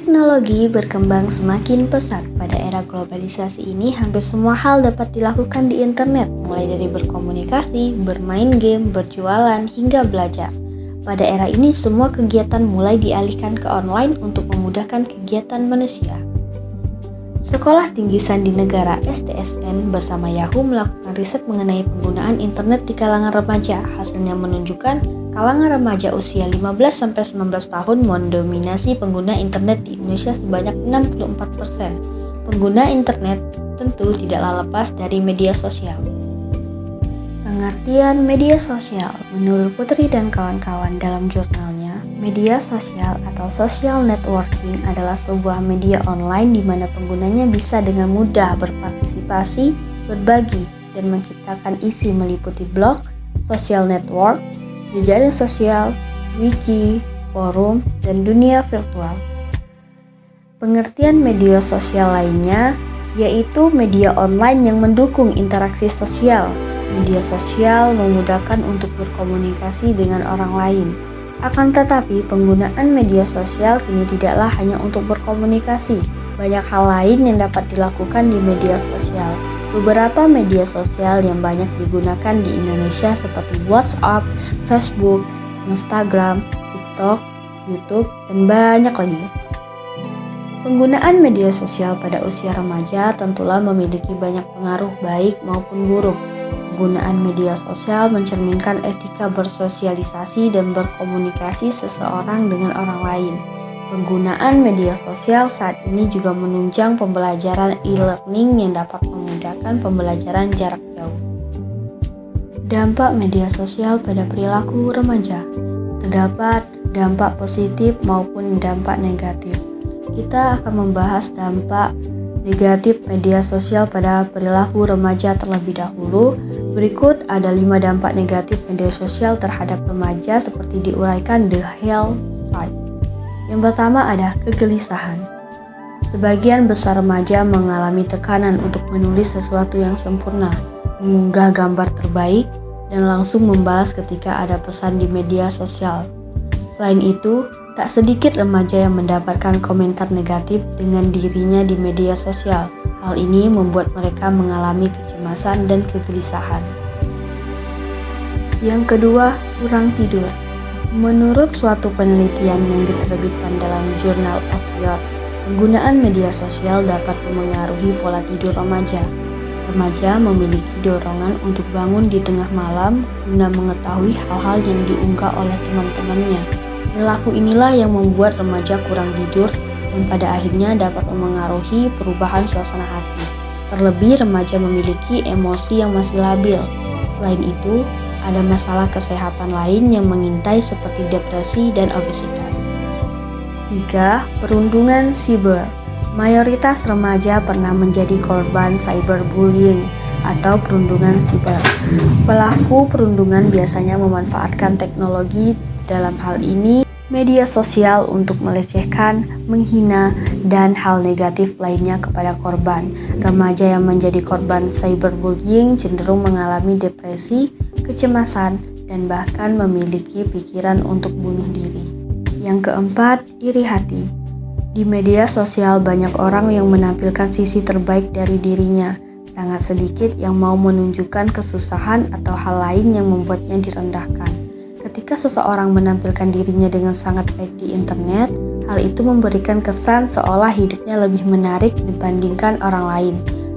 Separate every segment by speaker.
Speaker 1: Teknologi berkembang semakin pesat. Pada era globalisasi ini, hampir semua hal dapat dilakukan di internet, mulai dari berkomunikasi, bermain game, berjualan, hingga belajar. Pada era ini, semua kegiatan mulai dialihkan ke online untuk memudahkan kegiatan manusia. Sekolah Tinggi Sandi Negara (STSN) bersama Yahoo melakukan riset mengenai penggunaan internet di kalangan remaja. Hasilnya menunjukkan kalangan remaja usia 15-19 tahun mendominasi pengguna internet di Indonesia sebanyak 64%. Pengguna internet tentu tidaklah lepas dari media sosial. Pengertian media sosial menurut Putri dan kawan-kawan dalam jurnalnya, media sosial atau social networking adalah sebuah media online di mana penggunanya bisa dengan mudah berpartisipasi, berbagi, dan menciptakan isi meliputi blog, social network, jejaring sosial, wiki, forum, dan dunia virtual. Pengertian media sosial lainnya yaitu media online yang mendukung interaksi sosial. Media sosial memudahkan untuk berkomunikasi dengan orang lain. Akan tetapi, penggunaan media sosial kini tidaklah hanya untuk berkomunikasi. Banyak hal lain yang dapat dilakukan di media sosial. Beberapa media sosial yang banyak digunakan di Indonesia seperti WhatsApp, Facebook, Instagram, TikTok, YouTube, dan banyak lagi. Penggunaan media sosial pada usia remaja tentulah memiliki banyak pengaruh baik maupun buruk. Penggunaan media sosial mencerminkan etika bersosialisasi dan berkomunikasi seseorang dengan orang lain. Penggunaan media sosial saat ini juga menunjang pembelajaran e-learning yang dapat memudahkan pembelajaran jarak jauh. Dampak media sosial pada perilaku remaja. Terdapat dampak positif maupun dampak negatif. Kita akan membahas dampak negatif media sosial pada perilaku remaja terlebih dahulu. Berikut ada 5 dampak negatif media sosial terhadap remaja seperti diuraikan The Health Site. Yang pertama ada kegelisahan. Sebagian besar remaja mengalami tekanan untuk menulis sesuatu yang sempurna, mengunggah gambar terbaik, dan langsung membalas ketika ada pesan di media sosial. Selain itu, tak sedikit remaja yang mendapatkan komentar negatif dengan dirinya di media sosial. Hal ini membuat mereka mengalami kecemasan dan kegelisahan. Yang kedua, kurang tidur. Menurut suatu penelitian yang diterbitkan dalam Journal of Youth, penggunaan media sosial dapat memengaruhi pola tidur remaja. Remaja memiliki dorongan untuk bangun di tengah malam guna mengetahui hal-hal yang diunggah oleh teman-temannya. Perilaku inilah yang membuat remaja kurang tidur dan pada akhirnya dapat memengaruhi perubahan suasana hati. Terlebih remaja memiliki emosi yang masih labil. Selain itu, ada masalah kesehatan lain yang mengintai seperti depresi dan obesitas. 3. Perundungan siber. Mayoritas remaja pernah menjadi korban cyberbullying atau perundungan siber. Pelaku perundungan biasanya memanfaatkan teknologi, dalam hal ini media sosial, untuk melecehkan, menghina, dan hal negatif lainnya kepada korban. Remaja yang menjadi korban cyberbullying cenderung mengalami depresi, kecemasan, dan bahkan memiliki pikiran untuk bunuh diri. Yang keempat, iri hati. Di media sosial banyak orang yang menampilkan sisi terbaik dari dirinya. Sangat sedikit yang mau menunjukkan kesusahan atau hal lain yang membuatnya direndahkan. Ketika seseorang menampilkan dirinya dengan sangat baik di internet, hal itu memberikan kesan seolah hidupnya lebih menarik dibandingkan orang lain.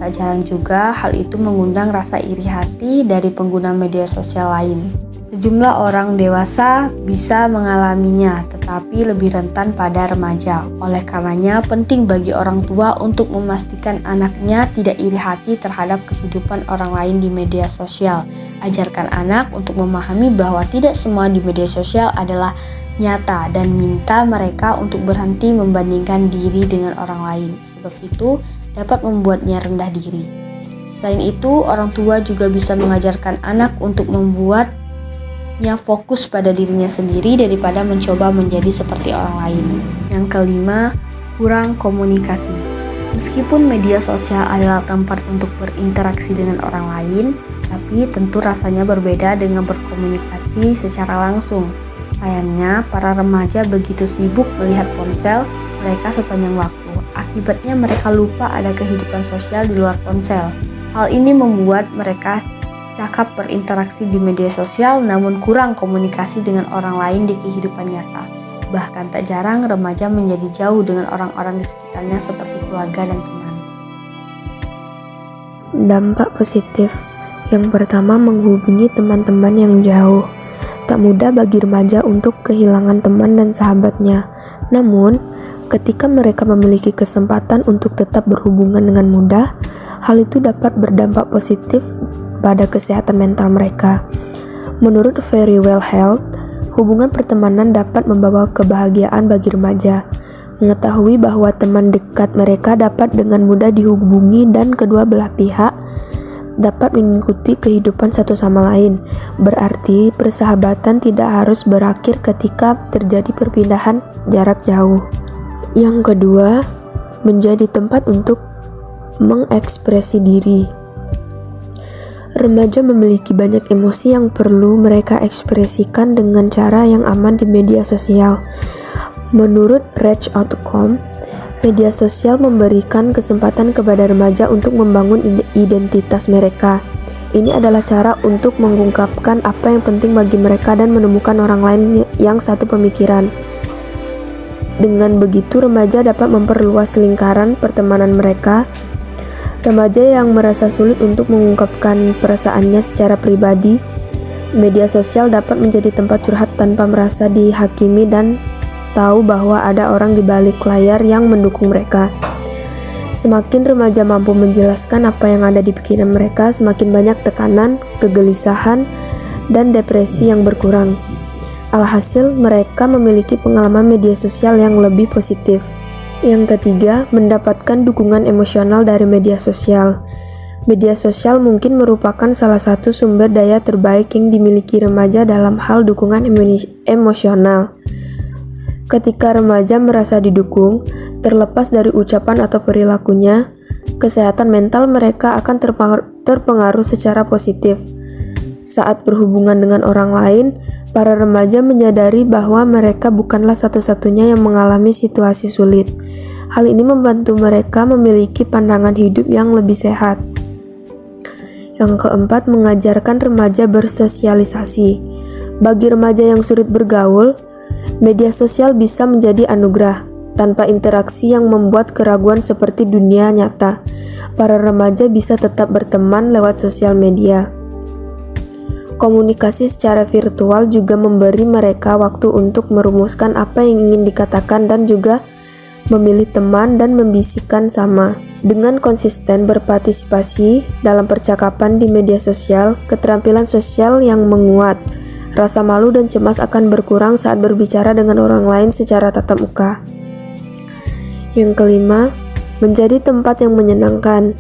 Speaker 1: Tak jarang juga hal itu mengundang rasa iri hati dari pengguna media sosial lain. Sejumlah orang dewasa bisa mengalaminya, tetapi lebih rentan pada remaja. Oleh karenanya, penting bagi orang tua untuk memastikan anaknya tidak iri hati terhadap kehidupan orang lain di media sosial. Ajarkan anak untuk memahami bahwa tidak semua di media sosial adalah nyata dan minta mereka untuk berhenti membandingkan diri dengan orang lain. Sebab itu dapat membuatnya rendah diri. Selain itu, orang tua juga bisa mengajarkan anak untuk membuatnya fokus pada dirinya sendiri daripada mencoba menjadi seperti orang lain. Yang kelima, kurang komunikasi. Meskipun media sosial adalah tempat untuk berinteraksi dengan orang lain, tapi tentu rasanya berbeda dengan berkomunikasi secara langsung. Sayangnya, para remaja begitu sibuk melihat ponsel, mereka sepanjang waktu. Akibatnya mereka lupa ada kehidupan sosial di luar ponsel. Hal ini membuat mereka cakap berinteraksi di media sosial namun kurang komunikasi dengan orang lain di kehidupan nyata. Bahkan tak jarang remaja menjadi jauh dengan orang-orang di sekitarnya seperti keluarga dan teman.
Speaker 2: Dampak positif. Yang pertama, menghubungi teman-teman yang jauh. Tak mudah bagi remaja untuk kehilangan teman dan sahabatnya. Namun, ketika mereka memiliki kesempatan untuk tetap berhubungan dengan mudah, hal itu dapat berdampak positif pada kesehatan mental mereka. Menurut Very Well Health, hubungan pertemanan dapat membawa kebahagiaan bagi remaja. Mengetahui bahwa teman dekat mereka dapat dengan mudah dihubungi dan kedua belah pihak dapat mengikuti kehidupan satu sama lain. Berarti persahabatan tidak harus berakhir ketika terjadi perpindahan jarak jauh. Yang kedua, menjadi tempat untuk mengekspresi diri. Remaja memiliki banyak emosi yang perlu mereka ekspresikan dengan cara yang aman di media sosial. Menurut Reach.com, media sosial memberikan kesempatan kepada remaja untuk membangun identitas mereka. Ini adalah cara untuk mengungkapkan apa yang penting bagi mereka dan menemukan orang lain yang satu pemikiran. Dengan begitu, remaja dapat memperluas lingkaran pertemanan mereka. Remaja yang merasa sulit untuk mengungkapkan perasaannya secara pribadi, media sosial dapat menjadi tempat curhat tanpa merasa dihakimi dan tahu bahwa ada orang di balik layar yang mendukung mereka. Semakin remaja mampu menjelaskan apa yang ada di pikiran mereka, semakin banyak tekanan, kegelisahan, dan depresi yang berkurang. Alhasil, mereka memiliki pengalaman media sosial yang lebih positif. Yang ketiga, mendapatkan dukungan emosional dari media sosial. Media sosial mungkin merupakan salah satu sumber daya terbaik yang dimiliki remaja dalam hal dukungan emosional. Ketika remaja merasa didukung, terlepas dari ucapan atau perilakunya, kesehatan mental mereka akan terpengaruh secara positif. Saat berhubungan dengan orang lain, para remaja menyadari bahwa mereka bukanlah satu-satunya yang mengalami situasi sulit. Hal ini membantu mereka memiliki pandangan hidup yang lebih sehat. Yang keempat, mengajarkan remaja bersosialisasi. Bagi remaja yang sulit bergaul, media sosial bisa menjadi anugerah. Tanpa interaksi yang membuat keraguan seperti dunia nyata, para remaja bisa tetap berteman lewat sosial media. Komunikasi secara virtual juga memberi mereka waktu untuk merumuskan apa yang ingin dikatakan dan juga memilih teman dan membisikkan sama. Dengan konsisten berpartisipasi dalam percakapan di media sosial, keterampilan sosial yang menguat, rasa malu dan cemas akan berkurang saat berbicara dengan orang lain secara tatap muka. Yang kelima, menjadi tempat yang menyenangkan.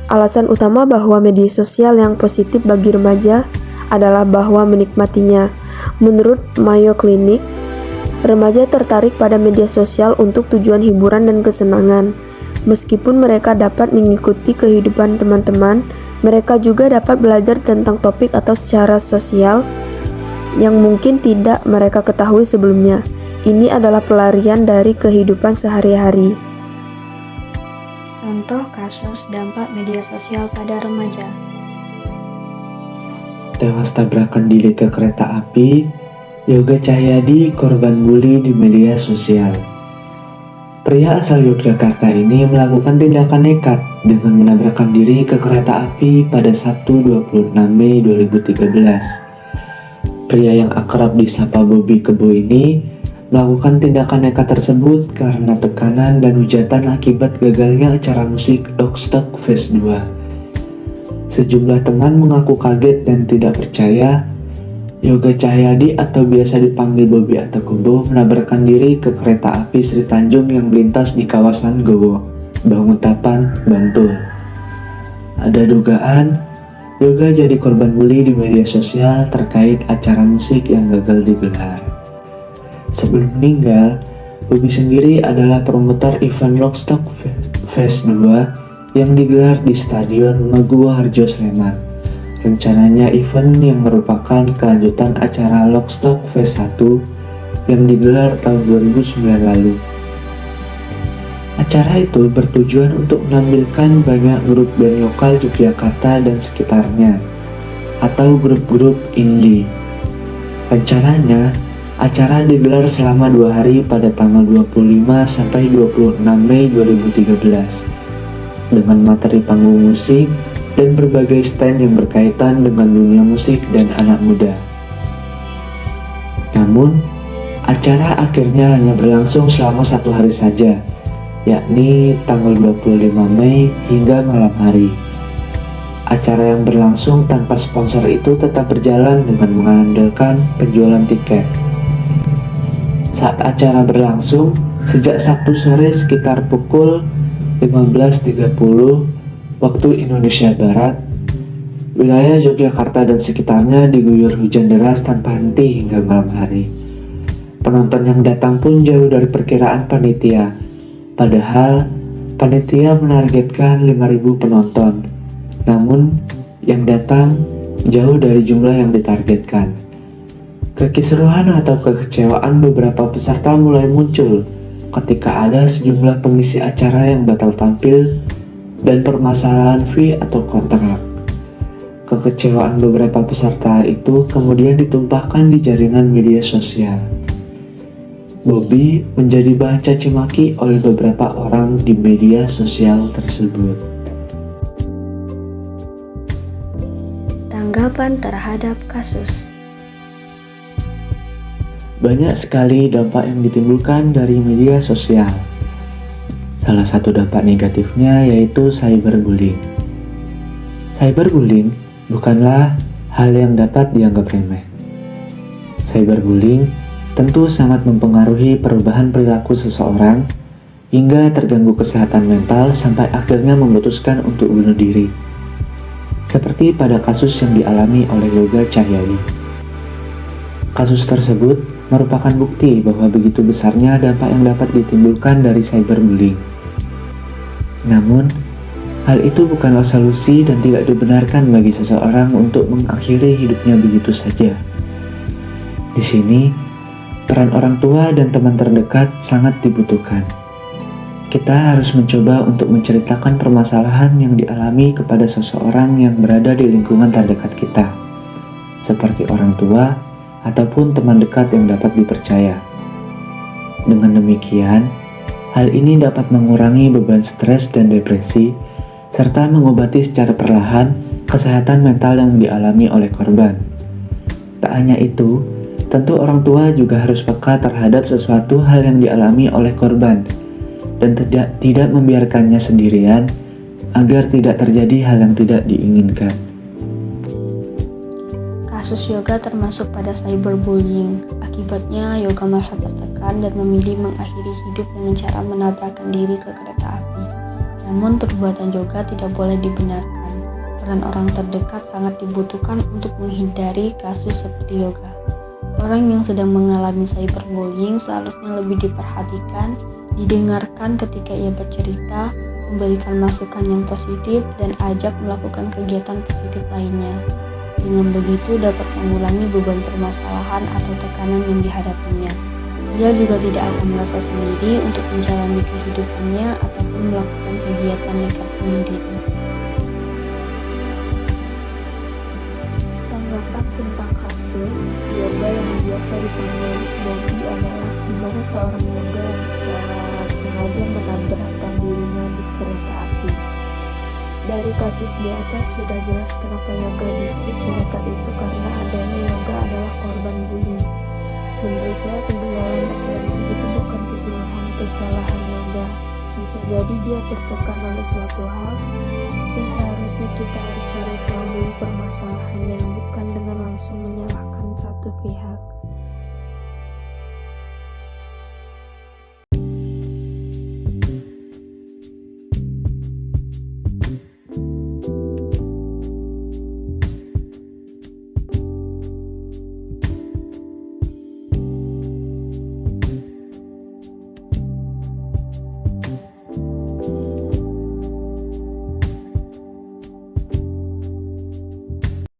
Speaker 2: Alasan utama bahwa media sosial yang positif bagi remaja adalah bahwa menikmatinya. Menurut Mayo Clinic, remaja tertarik pada media sosial untuk tujuan hiburan dan kesenangan. Meskipun mereka dapat mengikuti kehidupan teman-teman, mereka juga dapat belajar tentang topik atau secara sosial yang mungkin tidak mereka ketahui sebelumnya. Ini adalah pelarian dari kehidupan sehari-hari.
Speaker 1: Contoh kasus dampak media sosial pada remaja.
Speaker 3: Tewas tabrakan diri ke kereta api, Yoga Cahyadi korban bully di media sosial. Pria asal Yogyakarta ini melakukan tindakan nekat dengan menabrakkan diri ke kereta api pada Sabtu 26 Mei 2013. Pria yang akrab disapa Bobby Kebo ini melakukan tindakan nekat tersebut karena tekanan dan hujatan akibat gagalnya acara musik Lockstock Phase 2. Sejumlah teman mengaku kaget dan tidak percaya Yoga Cahyadi atau biasa dipanggil Bobby atau Kebo menabrakkan diri ke kereta api Sri Tanjung yang melintas di kawasan Gowo, Banguntapan, Bantul. Ada dugaan Yoga jadi korban bully di media sosial terkait acara musik yang gagal digelar. Sebelum meninggal, Bobby sendiri adalah promotor event Lockstock Phase 2 yang digelar di Stadion Maguwo Harjo Sleman. Rencananya event yang merupakan kelanjutan acara Lockstock Phase 1 yang digelar tahun 2009 lalu. Acara itu bertujuan untuk menampilkan banyak grup band lokal Yogyakarta dan sekitarnya, atau grup-grup indie. Rencananya, acara digelar selama 2 hari pada tanggal 25 sampai 26 Mei 2013, dengan materi panggung musik dan berbagai stand yang berkaitan dengan dunia musik dan anak muda. Namun, acara akhirnya hanya berlangsung selama 1 hari saja, yakni tanggal 25 Mei hingga malam hari. Acara yang berlangsung tanpa sponsor itu tetap berjalan dengan mengandalkan penjualan tiket. Saat acara berlangsung, sejak Sabtu sore sekitar pukul 15.30 waktu Indonesia Barat, wilayah Yogyakarta dan sekitarnya diguyur hujan deras tanpa henti hingga malam hari. Penonton yang datang pun jauh dari perkiraan panitia, padahal panitia menargetkan 5.000 penonton. Namun, yang datang jauh dari jumlah yang ditargetkan. Kekisruhan atau kekecewaan beberapa peserta mulai muncul ketika ada sejumlah pengisi acara yang batal tampil dan permasalahan fee atau kontrak. Kekecewaan beberapa peserta itu kemudian ditumpahkan di jaringan media sosial. Bobby menjadi bahan caci maki oleh beberapa orang di media sosial tersebut.
Speaker 1: Tanggapan terhadap kasus.
Speaker 3: Banyak sekali dampak yang ditimbulkan dari media sosial. Salah satu dampak negatifnya yaitu cyberbullying. Cyberbullying bukanlah hal yang dapat dianggap remeh. Cyberbullying tentu sangat mempengaruhi perubahan perilaku seseorang hingga terganggu kesehatan mental sampai akhirnya memutuskan untuk bunuh diri. Seperti pada kasus yang dialami oleh Yoga Cahyadi. Kasus tersebut merupakan bukti bahwa begitu besarnya dampak yang dapat ditimbulkan dari cyberbullying. Namun, hal itu bukanlah solusi dan tidak dibenarkan bagi seseorang untuk mengakhiri hidupnya begitu saja. Di sini, peran orang tua dan teman terdekat sangat dibutuhkan. Kita harus mencoba untuk menceritakan permasalahan yang dialami kepada seseorang yang berada di lingkungan terdekat kita, seperti orang tua ataupun teman dekat yang dapat dipercaya. Dengan demikian, hal ini dapat mengurangi beban stres dan depresi, serta mengobati secara perlahan kesehatan mental yang dialami oleh korban. Tak hanya itu, tentu orang tua juga harus peka terhadap sesuatu hal yang dialami oleh korban dan tidak membiarkannya sendirian agar tidak terjadi hal yang tidak diinginkan.
Speaker 1: Kasus Yoga termasuk pada cyberbullying. Akibatnya, Yoga merasa tertekan dan memilih mengakhiri hidup dengan cara menabrakkan diri ke kereta api. Namun, perbuatan Yoga tidak boleh dibenarkan. Peran orang terdekat sangat dibutuhkan untuk menghindari kasus seperti Yoga. Orang yang sedang mengalami cyberbullying seharusnya lebih diperhatikan, didengarkan ketika ia bercerita, memberikan masukan yang positif, dan ajak melakukan kegiatan positif lainnya. Dengan begitu dapat mengurangi beban permasalahan atau tekanan yang dihadapinya. Ia juga tidak akan merasa sendiri untuk menjalani kehidupannya ataupun melakukan kegiatan nekat bunuh diri.
Speaker 2: Tanggapan tentang kasus Yoga yang biasa dipanggil Bobby adalah di mana seorang Yoga yang secara sengaja menabrakkan dirinya di kereta api. Dari kasus di atas sudah jelas kenapa Yoga bisa senekat itu, karena adanya Yoga adalah korban bullying. Menurut saya, penjualan acara musik itu bukan keseluruhan kesalahan Yoga. Bisa jadi dia tertekan oleh suatu hal yang seharusnya kita harus cari tahu permasalahannya, bukan dengan langsung menyalahkan satu pihak.